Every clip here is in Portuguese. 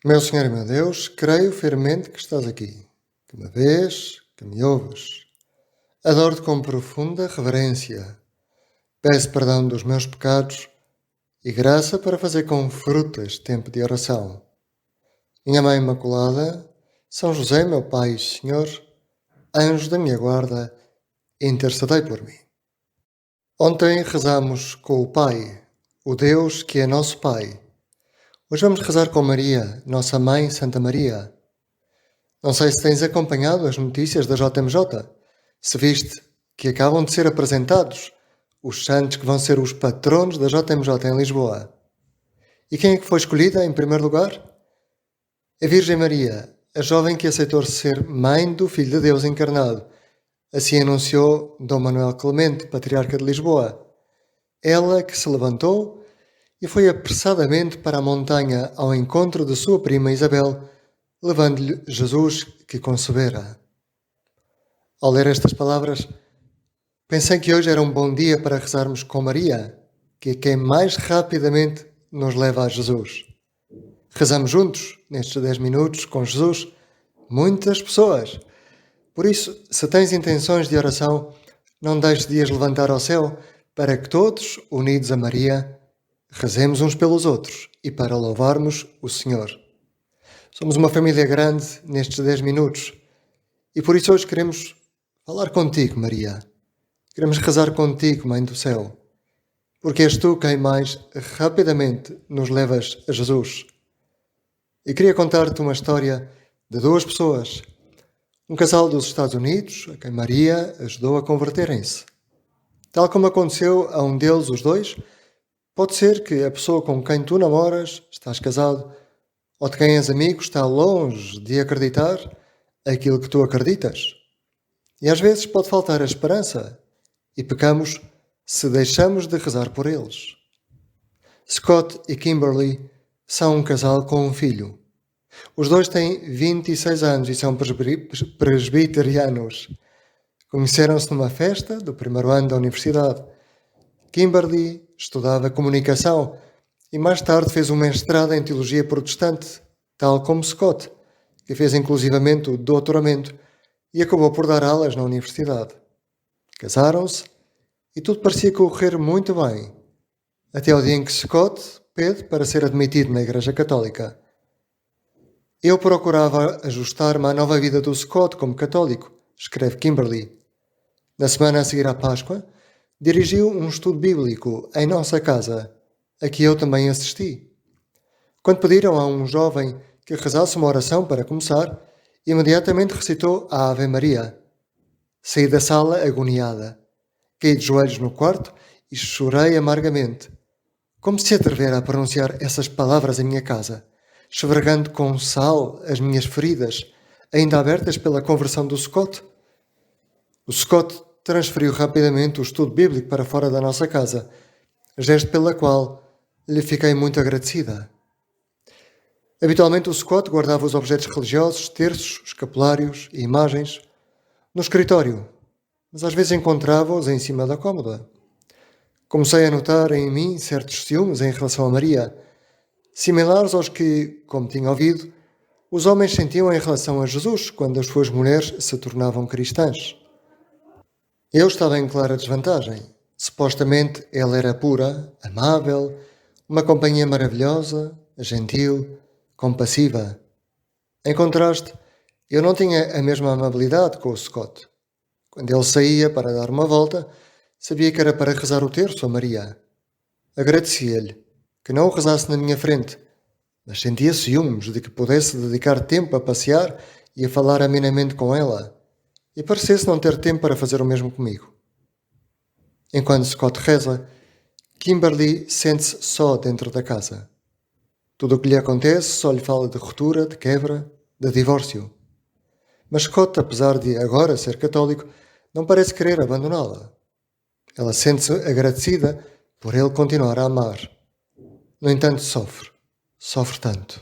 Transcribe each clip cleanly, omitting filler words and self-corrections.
Meu Senhor e meu Deus, creio firmemente que estás aqui, que me vês, que me ouves. Adoro-te com profunda reverência. Peço perdão dos meus pecados e graça para fazer com fruto este tempo de oração. Minha Mãe Imaculada, São José, meu Pai e Senhor, anjo da minha guarda, intercedei por mim. Ontem rezamos com o Pai, o Deus que é nosso Pai. Hoje vamos rezar com Maria, nossa Mãe Santa Maria. Não sei se tens acompanhado as notícias da JMJ, se viste que acabam de ser apresentados os santos que vão ser os patronos da JMJ em Lisboa. E quem é que foi escolhida em primeiro lugar? A Virgem Maria, a jovem que aceitou ser mãe do Filho de Deus encarnado. Assim anunciou Dom Manuel Clemente, patriarca de Lisboa. Ela que se levantou e foi apressadamente para a montanha ao encontro de sua prima Isabel, levando-lhe Jesus que concebera. Ao ler estas palavras, pensei que hoje era um bom dia para rezarmos com Maria, que é quem mais rapidamente nos leva a Jesus. Rezamos juntos, nestes 10 minutos, com Jesus, muitas pessoas. Por isso, se tens intenções de oração, não deixes de as levantar ao céu, para que todos, unidos a Maria, rezemos uns pelos outros e para louvarmos o Senhor. Somos uma família grande nestes 10 minutos e por isso hoje queremos falar contigo, Maria. Queremos rezar contigo, Mãe do Céu, porque és tu quem mais rapidamente nos levas a Jesus. E queria contar-te uma história de duas pessoas, um casal dos Estados Unidos, a quem Maria ajudou a converterem-se. Tal como aconteceu a um deles, os dois, pode ser que a pessoa com quem tu namoras, estás casado, ou de quem és amigo, está longe de acreditar aquilo que tu acreditas. E às vezes pode faltar a esperança e pecamos se deixamos de rezar por eles. Scott e Kimberly são um casal com um filho. Os dois têm 26 anos e são presbiterianos. Conheceram-se numa festa do primeiro ano da universidade. Kimberly estudava comunicação e mais tarde fez um mestrado em teologia protestante, tal como Scott, que fez inclusivamente o doutoramento e acabou por dar aulas na universidade. Casaram-se e tudo parecia correr muito bem, até ao dia em que Scott pede para ser admitido na Igreja Católica. Eu procurava ajustar-me à nova vida do Scott como católico, escreve Kimberly. Na semana a seguir à Páscoa, dirigiu um estudo bíblico em nossa casa, a que eu também assisti. Quando pediram a um jovem que rezasse uma oração para começar, imediatamente recitou a Ave Maria. Saí da sala agoniada. Caí de joelhos no quarto e chorei amargamente. Como se atrevera a pronunciar essas palavras em minha casa, esfregando com sal as minhas feridas, ainda abertas pela conversão do Scott? O Scott transferiu rapidamente o estudo bíblico para fora da nossa casa, gesto pela qual lhe fiquei muito agradecida. Habitualmente o Scott guardava os objetos religiosos, terços, escapulários e imagens no escritório, mas às vezes encontrava-os em cima da cômoda. Comecei a notar em mim certos ciúmes em relação a Maria, similares aos que, como tinha ouvido, os homens sentiam em relação a Jesus quando as suas mulheres se tornavam cristãs. Eu estava em clara desvantagem. Supostamente ela era pura, amável, uma companhia maravilhosa, gentil, compassiva. Em contraste, eu não tinha a mesma amabilidade com o Scott. Quando ele saía para dar uma volta, sabia que era para rezar o terço a Maria. Agradecia-lhe que não o rezasse na minha frente, mas sentia ciúmes de que pudesse dedicar tempo a passear e a falar amenamente com ela, e parecesse não ter tempo para fazer o mesmo comigo. Enquanto Scott reza, Kimberly sente-se só dentro da casa. Tudo o que lhe acontece só lhe fala de ruptura, de quebra, de divórcio. Mas Scott, apesar de agora ser católico, não parece querer abandoná-la. Ela sente-se agradecida por ele continuar a amar. No entanto, sofre tanto.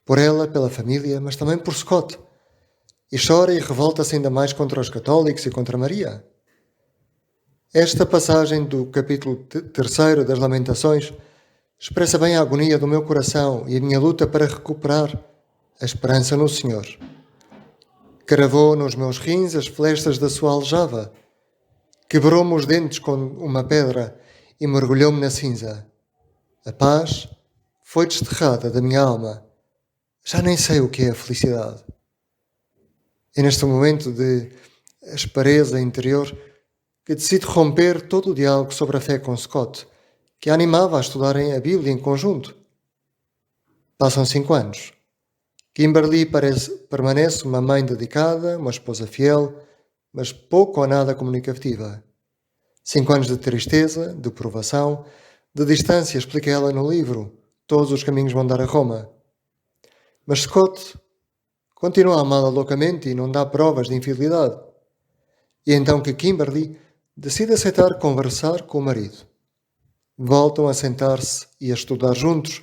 Por ela, pela família, mas também por Scott. E chora e revolta-se ainda mais contra os católicos e contra Maria. Esta passagem do capítulo 3 das Lamentações expressa bem a agonia do meu coração e a minha luta para recuperar a esperança no Senhor. Cravou nos meus rins as flechas da sua aljava, quebrou-me os dentes com uma pedra e mergulhou-me na cinza. A paz foi desterrada da minha alma. Já nem sei o que é a felicidade. É neste momento de aspereza interior que decido romper todo o diálogo sobre a fé com Scott, que a animava a estudarem a Bíblia em conjunto. Passam 5 anos. Kimberly permanece uma mãe dedicada, uma esposa fiel, mas pouco ou nada comunicativa. 5 anos de tristeza, de provação, de distância, explica ela no livro. Todos os caminhos vão dar a Roma. Mas Scott continua a amá-la loucamente e não dá provas de infidelidade. E é então que Kimberly decide aceitar conversar com o marido. Voltam a sentar-se e a estudar juntos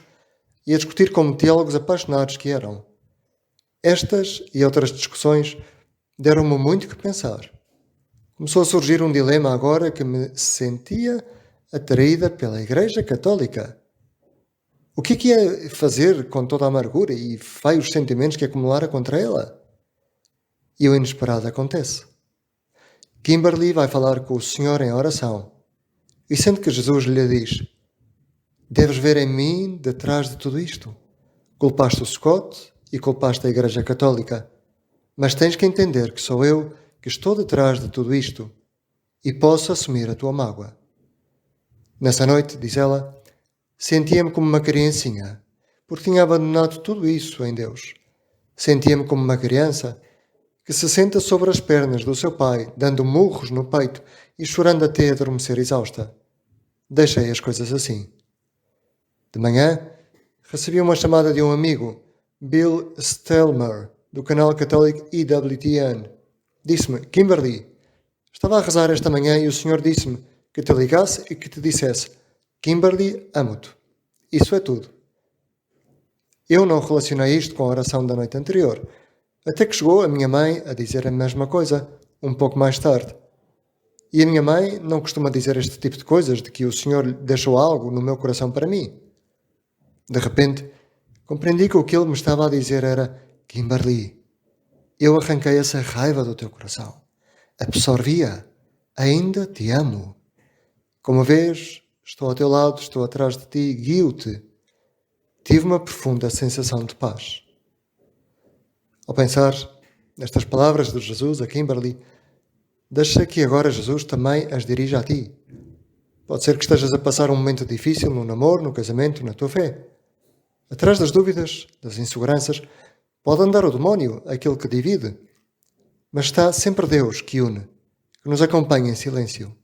e a discutir como teólogos apaixonados que eram. Estas e outras discussões deram-me muito que pensar. Começou a surgir um dilema agora que me sentia atraída pela Igreja Católica. O que ia fazer com toda a amargura e feios sentimentos que acumulara contra ela? E o inesperado acontece. Kimberly vai falar com o Senhor em oração e sente que Jesus lhe diz: deves ver em mim detrás de tudo isto. Culpaste o Scott e culpaste a Igreja Católica, mas tens que entender que sou eu que estou detrás de tudo isto e posso assumir a tua mágoa. Nessa noite, diz ela, sentia-me como uma criancinha, porque tinha abandonado tudo isso em Deus. Sentia-me como uma criança que se senta sobre as pernas do seu pai, dando murros no peito e chorando até adormecer exausta. Deixei as coisas assim. De manhã, recebi uma chamada de um amigo, Bill Stelmer, do canal católico EWTN. Disse-me: Kimberly, estava a rezar esta manhã e o Senhor disse-me que te ligasse e que te dissesse: Kimberly, amo-te. Isso é tudo. Eu não relacionei isto com a oração da noite anterior, até que chegou a minha mãe a dizer a mesma coisa, um pouco mais tarde. E a minha mãe não costuma dizer este tipo de coisas, de que o Senhor deixou algo no meu coração para mim. De repente, compreendi que o que ele me estava a dizer era: Kimberly, eu arranquei essa raiva do teu coração. Absorvi-a. Ainda te amo. Como vês, estou ao teu lado, estou atrás de ti, guio-te. Tive uma profunda sensação de paz. Ao pensar nestas palavras de Jesus a Kimberly, deixa que agora Jesus também as dirija a ti. Pode ser que estejas a passar um momento difícil no namoro, no casamento, na tua fé. Atrás das dúvidas, das inseguranças, pode andar o demónio, aquele que divide. Mas está sempre Deus que une, que nos acompanha em silêncio.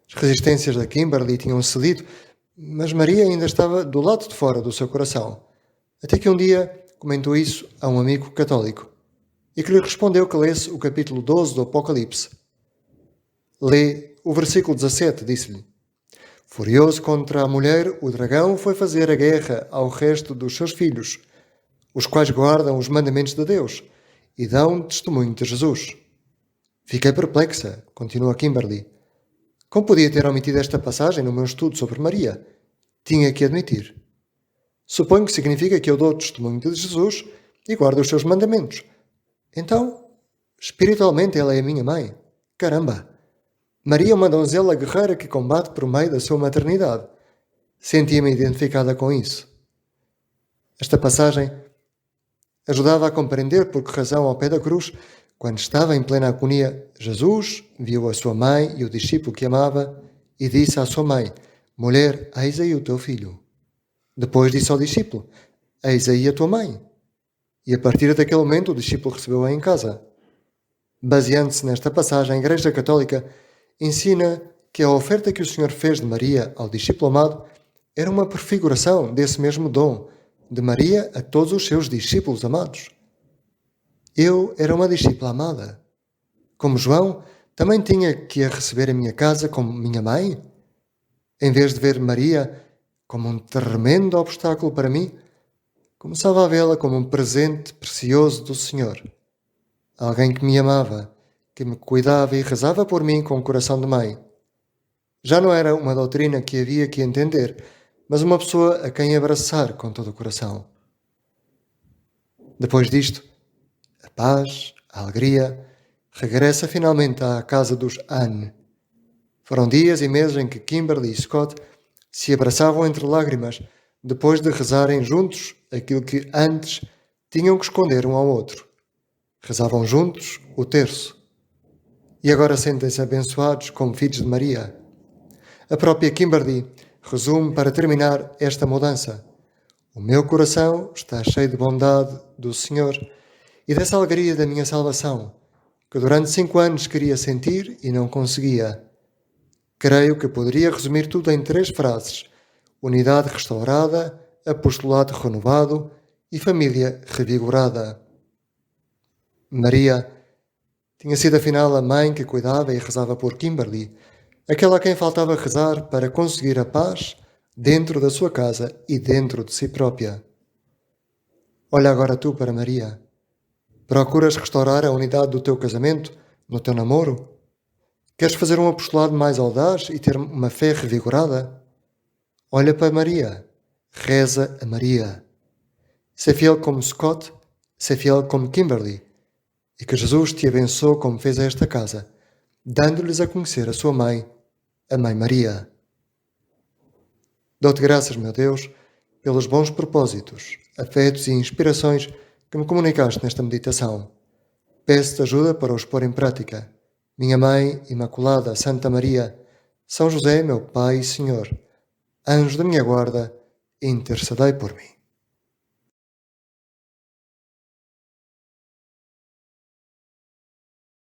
As resistências da Kimberly tinham cedido, mas Maria ainda estava do lado de fora do seu coração. Até que um dia comentou isso a um amigo católico e que lhe respondeu que lesse o capítulo 12 do Apocalipse. Lê o versículo 17, disse-lhe: Furioso contra a mulher, o dragão foi fazer a guerra ao resto dos seus filhos, os quais guardam os mandamentos de Deus e dão testemunho de Jesus. Fiquei perplexa, continua Kimberly. Como podia ter omitido esta passagem no meu estudo sobre Maria? Tinha que admitir. Suponho que significa que eu dou testemunho de Jesus e guardo os seus mandamentos. Então, espiritualmente ela é a minha mãe. Caramba! Maria é uma donzela guerreira que combate por meio da sua maternidade. Sentia-me identificada com isso. Esta passagem ajudava a compreender por que razão, ao pé da cruz, quando estava em plena agonia, Jesus viu a sua mãe e o discípulo que amava e disse à sua mãe: Mulher, eis aí o teu filho. Depois disse ao discípulo: Eis aí a tua mãe. E a partir daquele momento o discípulo recebeu-a em casa. Baseando-se nesta passagem, a Igreja Católica ensina que a oferta que o Senhor fez de Maria ao discípulo amado era uma prefiguração desse mesmo dom de Maria a todos os seus discípulos amados. Eu era uma discípula amada. Como João, também tinha que a receber em minha casa como minha mãe? Em vez de ver Maria como um tremendo obstáculo para mim, começava a vê-la como um presente precioso do Senhor. Alguém que me amava, que me cuidava e rezava por mim com o coração de mãe. Já não era uma doutrina que havia que entender, mas uma pessoa a quem abraçar com todo o coração. Depois disto, a paz, a alegria, regressa finalmente à casa dos Anne. Foram dias e meses em que Kimberly e Scott se abraçavam entre lágrimas, depois de rezarem juntos aquilo que antes tinham que esconder um ao outro. Rezavam juntos o terço. E agora sentem-se abençoados como filhos de Maria. A própria Kimberly resume para terminar esta mudança: o meu coração está cheio de bondade do Senhor e dessa alegria da minha salvação, que durante 5 anos queria sentir e não conseguia. Creio que poderia resumir tudo em 3 frases: unidade restaurada, apostolado renovado e família revigorada. Maria tinha sido afinal a mãe que cuidava e rezava por Kimberly, aquela a quem faltava rezar para conseguir a paz dentro da sua casa e dentro de si própria. Olha agora tu para Maria. Procuras restaurar a unidade do teu casamento, no teu namoro? Queres fazer um apostolado mais audaz e ter uma fé revigorada? Olha para Maria. Reza a Maria. Sê fiel como Scott, sê fiel como Kimberly, e que Jesus te abençoe como fez a esta casa, dando-lhes a conhecer a sua mãe, a Mãe Maria. Dou-te graças, meu Deus, pelos bons propósitos, afetos e inspirações que me comunicaste nesta meditação. Peço-te ajuda para os pôr em prática. Minha Mãe Imaculada Santa Maria, São José, meu Pai e Senhor, anjo da minha guarda, intercedei por mim.